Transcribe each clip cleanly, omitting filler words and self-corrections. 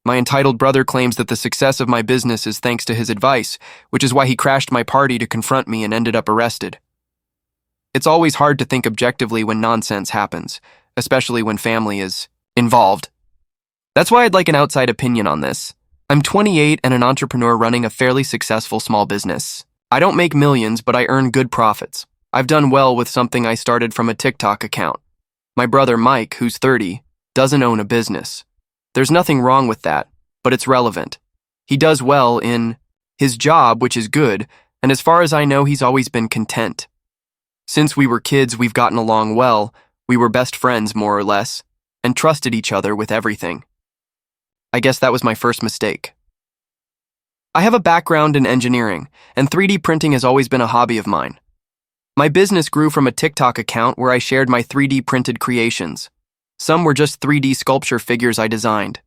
My entitled brother claims that the success of my business is thanks to his advice, which is why he crashed my party to confront me and ended up arrested. It's always hard to think objectively when nonsense happens, especially when family is involved. That's why I'd like an outside opinion on this. I'm 28 and an entrepreneur running a fairly successful small business. I don't make millions, but I earn good profits. I've done well with something I started from a TikTok account. My brother Mike, who's 30, doesn't own a business. There's nothing wrong with that, but it's relevant. He does well in his job, which is good, and as far as I know, he's always been content. Since we were kids, we've gotten along well. We were best friends, more or less, and trusted each other with everything. I guess that was my first mistake. I have a background in engineering, and 3D printing has always been a hobby of mine. My business grew from a TikTok account where I shared my 3D printed creations. Some were just 3D sculpture figures I designed,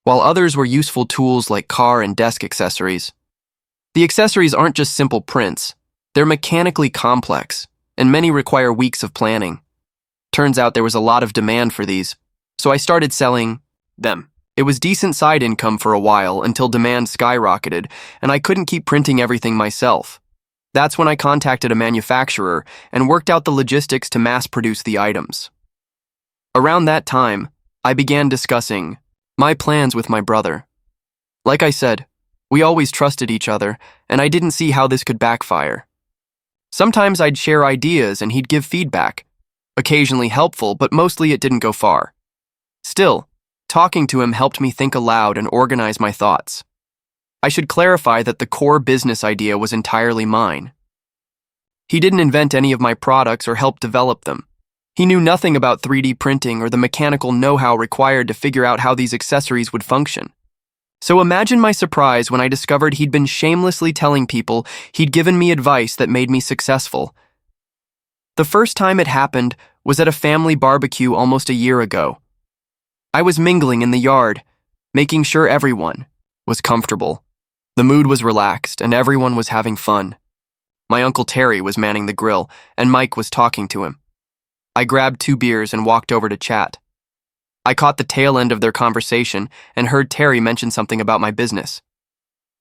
while others were useful tools like car and desk accessories. The accessories aren't just simple prints, they're mechanically complex, and many require weeks of planning. Turns out there was a lot of demand for these, so I started selling them. It was decent side income for a while until demand skyrocketed, and I couldn't keep printing everything myself. That's when I contacted a manufacturer and worked out the logistics to mass produce the items. Around that time, I began discussing my plans with my brother. Like I said, we always trusted each other, and I didn't see how this could backfire. Sometimes I'd share ideas and he'd give feedback, occasionally helpful, but mostly it didn't go far. Still, talking to him helped me think aloud and organize my thoughts. I should clarify that the core business idea was entirely mine. He didn't invent any of my products or help develop them. He knew nothing about 3D printing or the mechanical know-how required to figure out how these accessories would function. So imagine my surprise when I discovered he'd been shamelessly telling people he'd given me advice that made me successful. The first time it happened was at a family barbecue almost a year ago. I was mingling in the yard, making sure everyone was comfortable. The mood was relaxed and everyone was having fun. My Uncle Terry was manning the grill and Mike was talking to him. I grabbed 2 beers and walked over to chat. I caught the tail end of their conversation and heard Terry mention something about my business.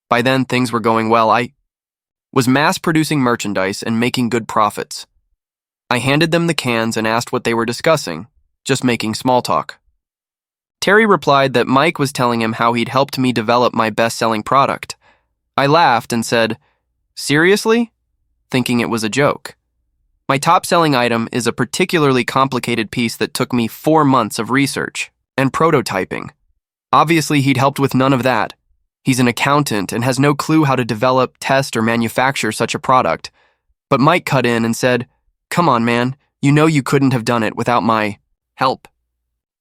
By then, things were going well. I was mass-producing merchandise and making good profits. I handed them the cans and asked what they were discussing, just making small talk. Terry replied that Mike was telling him how he'd helped me develop my best-selling product. I laughed and said, "Seriously?" thinking it was a joke. My top-selling item is a particularly complicated piece that took me 4 months of research and prototyping. Obviously, he'd helped with none of that. He's an accountant and has no clue how to develop, test, or manufacture such a product. But Mike cut in and said, "Come on, man, you know you couldn't have done it without my help."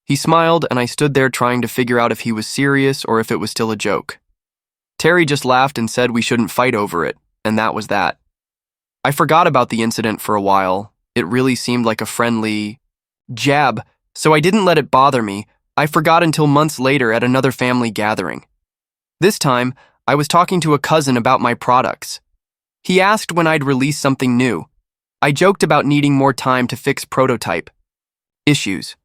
He smiled, and I stood there trying to figure out if he was serious or if it was still a joke. Terry just laughed and said we shouldn't fight over it, and that was that. I forgot about the incident for a while. It really seemed like a friendly jab, so I didn't let it bother me. I forgot until months later at another family gathering. This time, I was talking to a cousin about my products. He asked when I'd release something new. I joked about needing more time to fix prototype issues.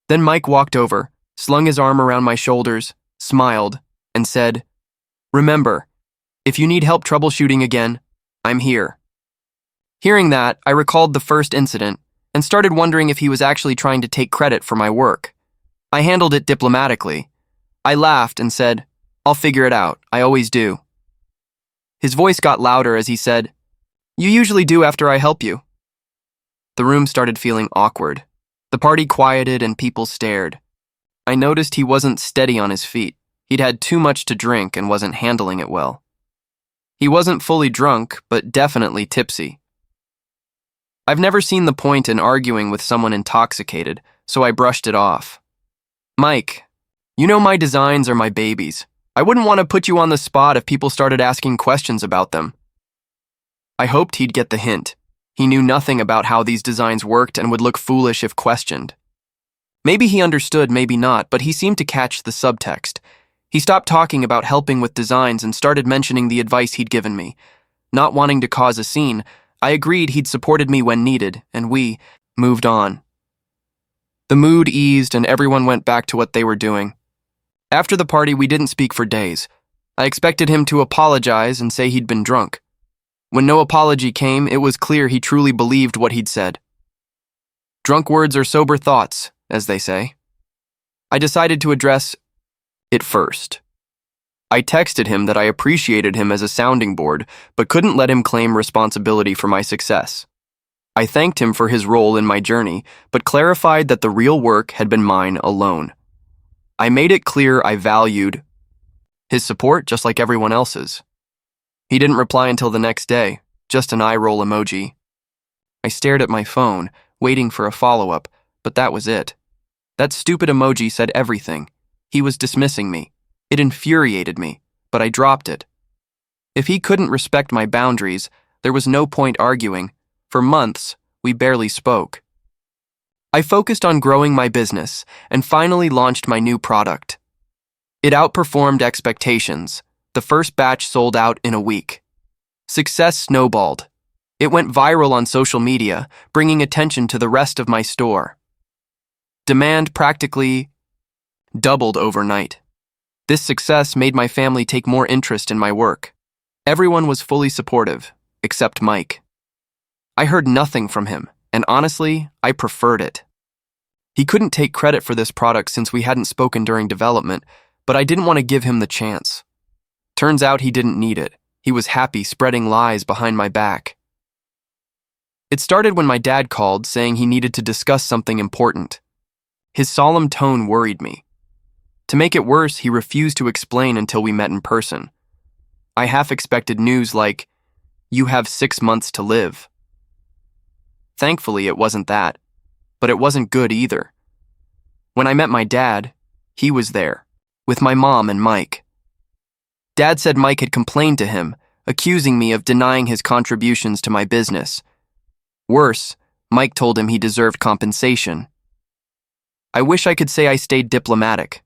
Then Mike walked over, slung his arm around my shoulders, smiled, and said, "Remember, if you need help troubleshooting again, I'm here." Hearing that, I recalled the first incident and started wondering if he was actually trying to take credit for my work. I handled it diplomatically. I laughed and said, "I'll figure it out, I always do." His voice got louder as he said, "You usually do after I help you." The room started feeling awkward. The party quieted and people stared. I noticed he wasn't steady on his feet. He'd had too much to drink and wasn't handling it well. He wasn't fully drunk, but definitely tipsy. I've never seen the point in arguing with someone intoxicated, so I brushed it off. "Mike, you know my designs are my babies. I wouldn't want to put you on the spot if people started asking questions about them." I hoped he'd get the hint. He knew nothing about how these designs worked and would look foolish if questioned. Maybe he understood, maybe not, but he seemed to catch the subtext. He stopped talking about helping with designs and started mentioning the advice he'd given me. Not wanting to cause a scene, I agreed he'd supported me when needed, and we moved on. The mood eased and everyone went back to what they were doing. After the party, we didn't speak for days. I expected him to apologize and say he'd been drunk. When no apology came, it was clear he truly believed what he'd said. Drunk words are sober thoughts, as they say. I decided to address it first. I texted him that I appreciated him as a sounding board, but couldn't let him claim responsibility for my success. I thanked him for his role in my journey, but clarified that the real work had been mine alone. I made it clear I valued his support just like everyone else's. He didn't reply until the next day, just an eye roll emoji. I stared at my phone, waiting for a follow-up, but that was it. That stupid emoji said everything. He was dismissing me. It infuriated me, but I dropped it. If he couldn't respect my boundaries, there was no point arguing. For months, we barely spoke. I focused on growing my business and finally launched my new product. It outperformed expectations. The first batch sold out in a week. Success snowballed. It went viral on social media, bringing attention to the rest of my store. Demand practically doubled overnight. This success made my family take more interest in my work. Everyone was fully supportive, except Mike. I heard nothing from him, and honestly, I preferred it. He couldn't take credit for this product since we hadn't spoken during development, but I didn't want to give him the chance. Turns out he didn't need it. He was happy spreading lies behind my back. It started when my dad called, saying he needed to discuss something important. His solemn tone worried me. To make it worse, he refused to explain until we met in person. I half expected news like, "You have 6 months to live." Thankfully, it wasn't that, but it wasn't good either. When I met my dad, he was there, with my mom and Mike. Dad said Mike had complained to him, accusing me of denying his contributions to my business. Worse, Mike told him he deserved compensation. I wish I could say I stayed diplomatic,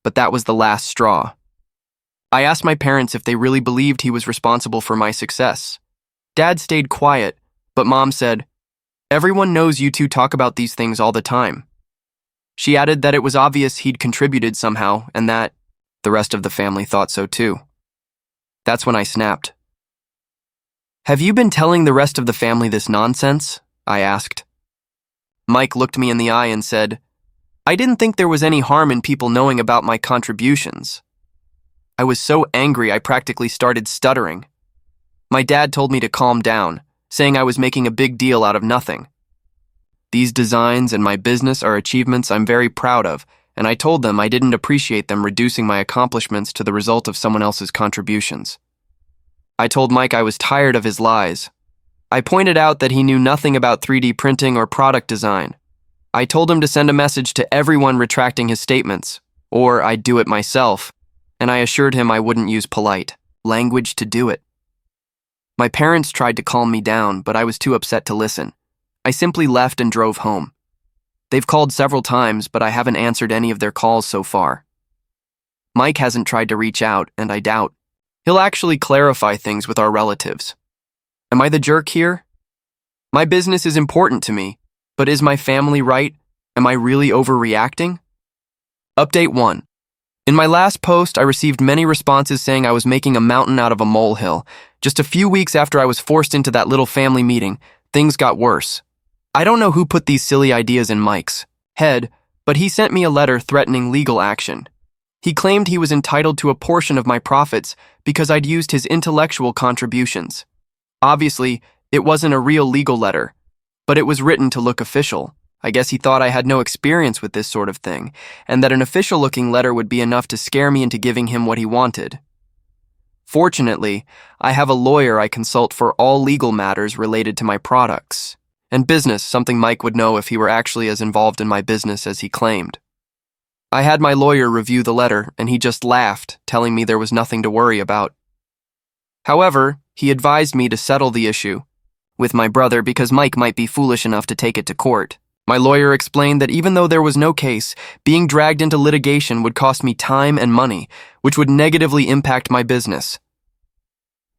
but that was the last straw. I asked my parents if they really believed he was responsible for my success. Dad stayed quiet, but Mom said, "Everyone knows you two talk about these things all the time." She added that it was obvious he'd contributed somehow and that the rest of the family thought so too. That's when I snapped. "Have you been telling the rest of the family this nonsense?" I asked. Mike looked me in the eye and said, "I didn't think there was any harm in people knowing about my contributions." I was so angry I practically started stuttering. My dad told me to calm down, saying I was making a big deal out of nothing. These designs and my business are achievements I'm very proud of, and I told them I didn't appreciate them reducing my accomplishments to the result of someone else's contributions. I told Mike I was tired of his lies. I pointed out that he knew nothing about 3D printing or product design. I told him to send a message to everyone retracting his statements, or I'd do it myself, and I assured him I wouldn't use polite language to do it. My parents tried to calm me down, but I was too upset to listen. I simply left and drove home. They've called several times, but I haven't answered any of their calls so far. Mike hasn't tried to reach out, and I doubt he'll actually clarify things with our relatives. Am I the jerk here? My business is important to me, but is my family right? Am I really overreacting? Update 1. In my last post, I received many responses saying I was making a mountain out of a molehill. Just a few weeks after I was forced into that little family meeting, things got worse. I don't know who put these silly ideas in Mike's head, but he sent me a letter threatening legal action. He claimed he was entitled to a portion of my profits because I'd used his intellectual contributions. Obviously, it wasn't a real legal letter, but it was written to look official. I guess he thought I had no experience with this sort of thing, and that an official-looking letter would be enough to scare me into giving him what he wanted. Fortunately, I have a lawyer I consult for all legal matters related to my products and business, something Mike would know if he were actually as involved in my business as he claimed. I had my lawyer review the letter, and he just laughed, telling me there was nothing to worry about. However, he advised me to settle the issue with my brother because Mike might be foolish enough to take it to court. My lawyer explained that even though there was no case, being dragged into litigation would cost me time and money, which would negatively impact my business.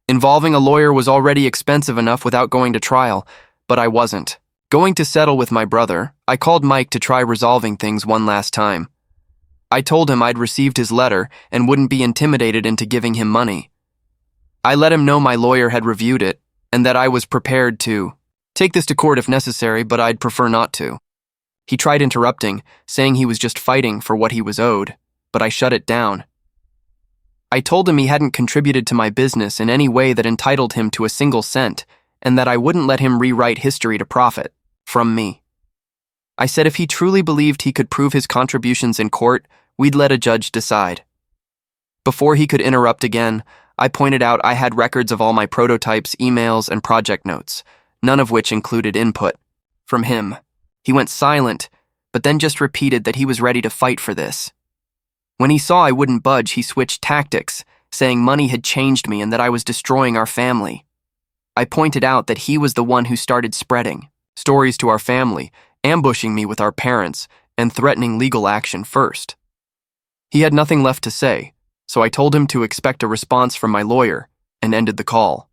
Involving a lawyer was already expensive enough without going to trial, but I wasn't going to settle with my brother. I called Mike to try resolving things one last time. I told him I'd received his letter and wouldn't be intimidated into giving him money. I let him know my lawyer had reviewed it and that I was prepared to take this to court if necessary, but I'd prefer not to. He tried interrupting, saying he was just fighting for what he was owed, but I shut it down. I told him he hadn't contributed to my business in any way that entitled him to a single cent, and that I wouldn't let him rewrite history to profit from me. I said if he truly believed he could prove his contributions in court, we'd let a judge decide. Before he could interrupt again, I pointed out I had records of all my prototypes, emails, and project notes, none of which included input from him. He went silent, but then just repeated that he was ready to fight for this. When he saw I wouldn't budge, he switched tactics, saying money had changed me and that I was destroying our family. I pointed out that he was the one who started spreading stories to our family, ambushing me with our parents, and threatening legal action first. He had nothing left to say, so I told him to expect a response from my lawyer and ended the call.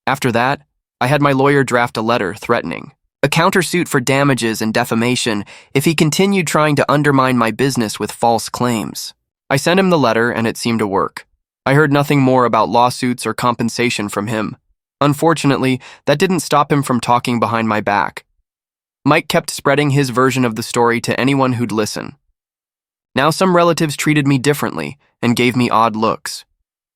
After that, I had my lawyer draft a letter threatening a countersuit for damages and defamation if he continued trying to undermine my business with false claims. I sent him the letter and it seemed to work. I heard nothing more about lawsuits or compensation from him. Unfortunately, that didn't stop him from talking behind my back. Mike kept spreading his version of the story to anyone who'd listen. Now some relatives treated me differently and gave me odd looks.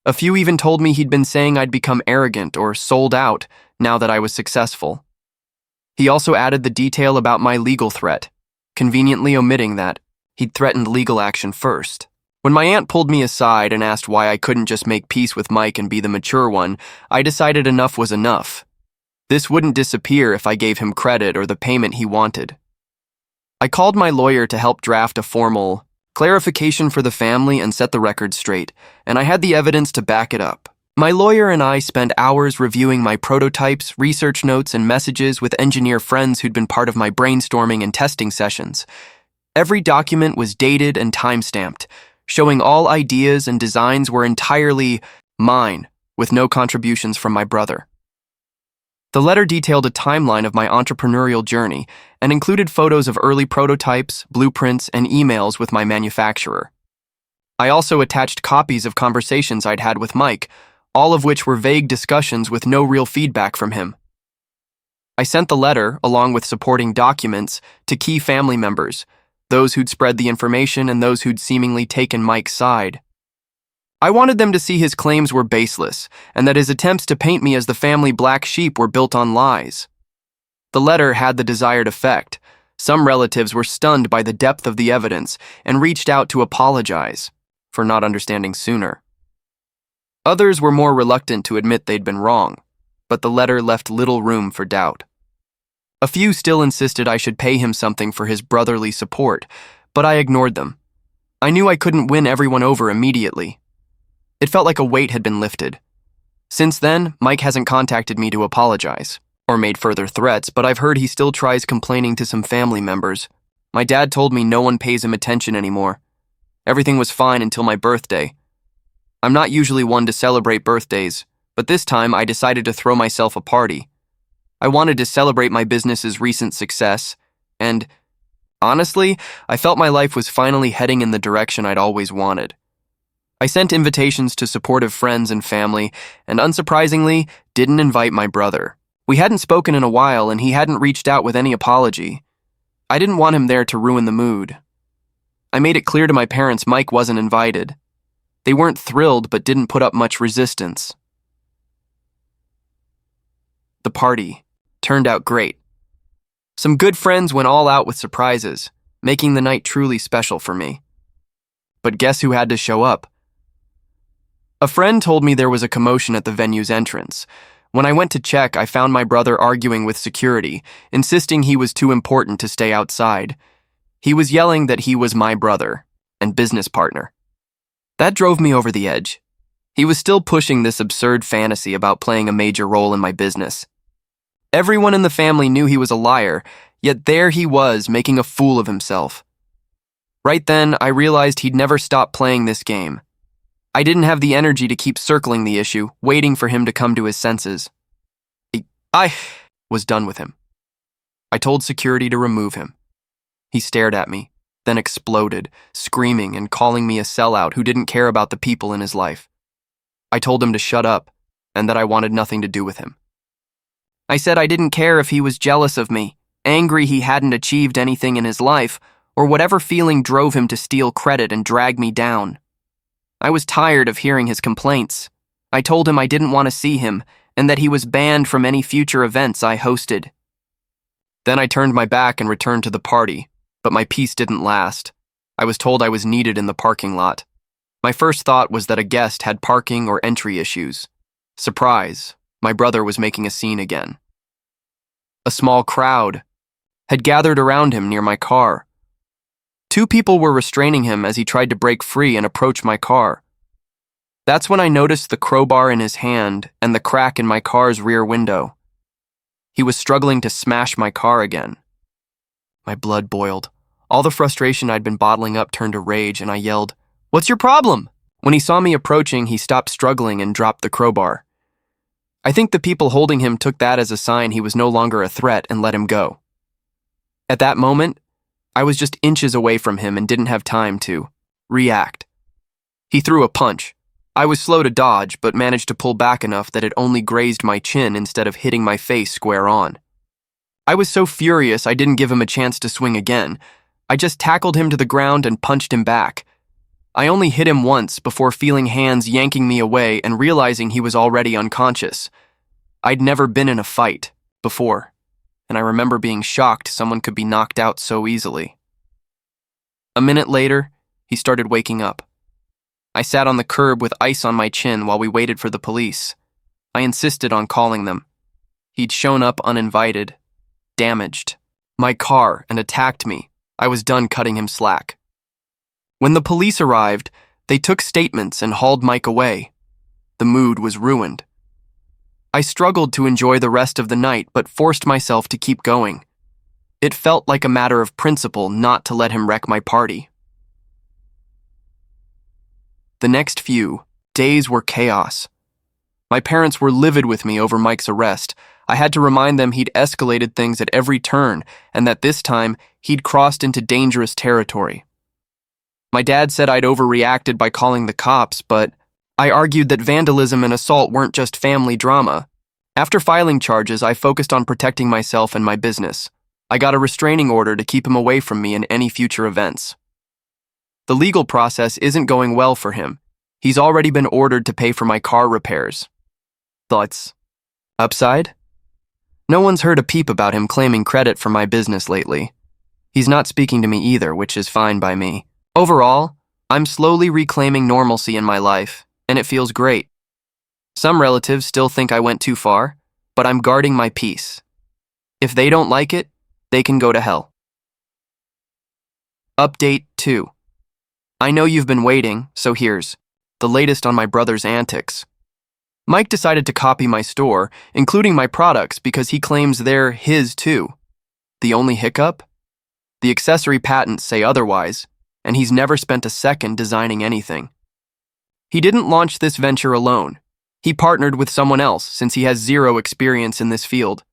A few even told me he'd been saying I'd become arrogant or sold out now that I was successful. He also added the detail about my legal threat, conveniently omitting that he'd threatened legal action first. When my aunt pulled me aside and asked why I couldn't just make peace with Mike and be the mature one, I decided enough was enough. This wouldn't disappear if I gave him credit or the payment he wanted. I called my lawyer to help draft a formal clarification for the family and set the record straight, and I had the evidence to back it up. My lawyer and I spent hours reviewing my prototypes, research notes, and messages with engineer friends who'd been part of my brainstorming and testing sessions. Every document was dated and time-stamped, showing all ideas and designs were entirely mine, with no contributions from my brother. The letter detailed a timeline of my entrepreneurial journey and included photos of early prototypes, blueprints, and emails with my manufacturer. I also attached copies of conversations I'd had with Mike, all of which were vague discussions with no real feedback from him. I sent the letter, along with supporting documents, to key family members, those who'd spread the information and those who'd seemingly taken Mike's side. I wanted them to see his claims were baseless, and that his attempts to paint me as the family black sheep were built on lies. The letter had the desired effect. Some relatives were stunned by the depth of the evidence and reached out to apologize for not understanding sooner. Others were more reluctant to admit they'd been wrong, but the letter left little room for doubt. A few still insisted I should pay him something for his brotherly support, but I ignored them. I knew I couldn't win everyone over immediately. It felt like a weight had been lifted. Since then, Mike hasn't contacted me to apologize or made further threats, but I've heard he still tries complaining to some family members. My dad told me no one pays him attention anymore. Everything was fine until my birthday. I'm not usually one to celebrate birthdays, but this time I decided to throw myself a party. I wanted to celebrate my business's recent success, and honestly, I felt my life was finally heading in the direction I'd always wanted. I sent invitations to supportive friends and family, and unsurprisingly, didn't invite my brother. We hadn't spoken in a while, and he hadn't reached out with any apology. I didn't want him there to ruin the mood. I made it clear to my parents Mike wasn't invited. They weren't thrilled, but didn't put up much resistance. The party turned out great. Some good friends went all out with surprises, making the night truly special for me. But guess who had to show up? A friend told me there was a commotion at the venue's entrance. When I went to check, I found my brother arguing with security, insisting he was too important to stay outside. He was yelling that he was my brother and business partner. That drove me over the edge. He was still pushing this absurd fantasy about playing a major role in my business. Everyone in the family knew he was a liar, yet there he was making a fool of himself. Right then, I realized he'd never stop playing this game. I didn't have the energy to keep circling the issue, waiting for him to come to his senses. I was done with him. I told security to remove him. He stared at me, then exploded, screaming and calling me a sellout who didn't care about the people in his life. I told him to shut up and that I wanted nothing to do with him. I said I didn't care if he was jealous of me, angry he hadn't achieved anything in his life, or whatever feeling drove him to steal credit and drag me down. I was tired of hearing his complaints. I told him I didn't want to see him and that he was banned from any future events I hosted. Then I turned my back and returned to the party, but my peace didn't last. I was told I was needed in the parking lot. My first thought was that a guest had parking or entry issues. Surprise, my brother was making a scene again. A small crowd had gathered around him near my car. 2 people were restraining him as he tried to break free and approach my car. That's when I noticed the crowbar in his hand and the crack in my car's rear window. He was struggling to smash my car again. My blood boiled. All the frustration I'd been bottling up turned to rage, and I yelled, "What's your problem?" When he saw me approaching, he stopped struggling and dropped the crowbar. I think the people holding him took that as a sign he was no longer a threat and let him go. At that moment, I was just inches away from him and didn't have time to react. He threw a punch. I was slow to dodge, but managed to pull back enough that it only grazed my chin instead of hitting my face square on. I was so furious I didn't give him a chance to swing again. I just tackled him to the ground and punched him back. I only hit him once before feeling hands yanking me away and realizing he was already unconscious. I'd never been in a fight before, and I remember being shocked someone could be knocked out so easily. A minute later, he started waking up. I sat on the curb with ice on my chin while we waited for the police. I insisted on calling them. He'd shown up uninvited, damaged my car, and attacked me. I was done cutting him slack. When the police arrived, they took statements and hauled Mike away. The mood was ruined. I struggled to enjoy the rest of the night, but forced myself to keep going. It felt like a matter of principle not to let him wreck my party. The next few days were chaos. My parents were livid with me over Mike's arrest. I had to remind them he'd escalated things at every turn, and that this time he'd crossed into dangerous territory. My dad said I'd overreacted by calling the cops, but I argued that vandalism and assault weren't just family drama. After filing charges, I focused on protecting myself and my business. I got a restraining order to keep him away from me in any future events. The legal process isn't going well for him. He's already been ordered to pay for my car repairs. Thoughts? Upside? No one's heard a peep about him claiming credit for my business lately. He's not speaking to me either, which is fine by me. Overall, I'm slowly reclaiming normalcy in my life, and it feels great. Some relatives still think I went too far, but I'm guarding my peace. If they don't like it, they can go to hell. Update 2. I know you've been waiting, so here's the latest on my brother's antics. Mike decided to copy my store, including my products, because he claims they're his too. The only hiccup? The accessory patents say otherwise, and he's never spent a second designing anything. He didn't launch this venture alone. He partnered with someone else since he has zero experience in this field.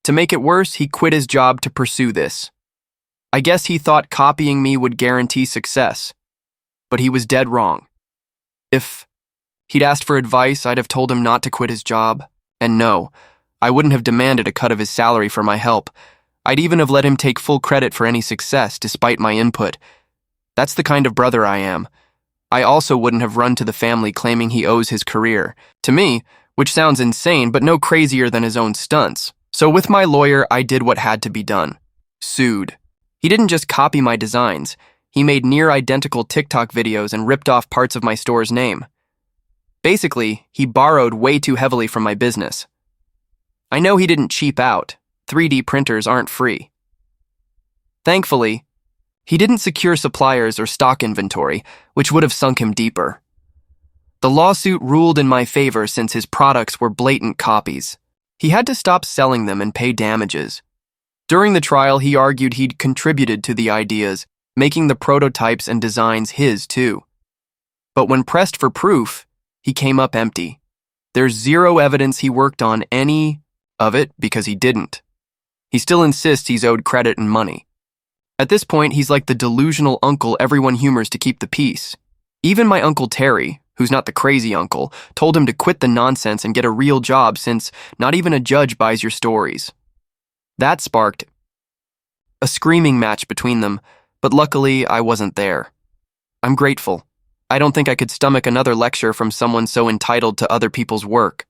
To make it worse, he quit his job to pursue this. I guess he thought copying me would guarantee success, but he was dead wrong. If he'd asked for advice, I'd have told him not to quit his job, and no, I wouldn't have demanded a cut of his salary for my help. I'd even have let him take full credit for any success despite my input. That's the kind of brother I am. I also wouldn't have run to the family claiming he owes his career to me, which sounds insane, but no crazier than his own stunts. So with my lawyer, I did what had to be done. Sued. He didn't just copy my designs. He made near-identical TikTok videos and ripped off parts of my store's name. Basically, he borrowed way too heavily from my business. I know he didn't cheap out. 3D printers aren't free. Thankfully, he didn't secure suppliers or stock inventory, which would have sunk him deeper. The lawsuit ruled in my favor since his products were blatant copies. He had to stop selling them and pay damages. During the trial, he argued he'd contributed to the ideas, making the prototypes and designs his too. But when pressed for proof, he came up empty. There's zero evidence he worked on any of it because he didn't. He still insists he's owed credit and money. At this point, he's like the delusional uncle everyone humors to keep the peace. Even my Uncle Terry, who's not the crazy uncle, told him to quit the nonsense and get a real job since not even a judge buys your stories. That sparked a screaming match between them, but luckily I wasn't there. I'm grateful. I don't think I could stomach another lecture from someone so entitled to other people's work.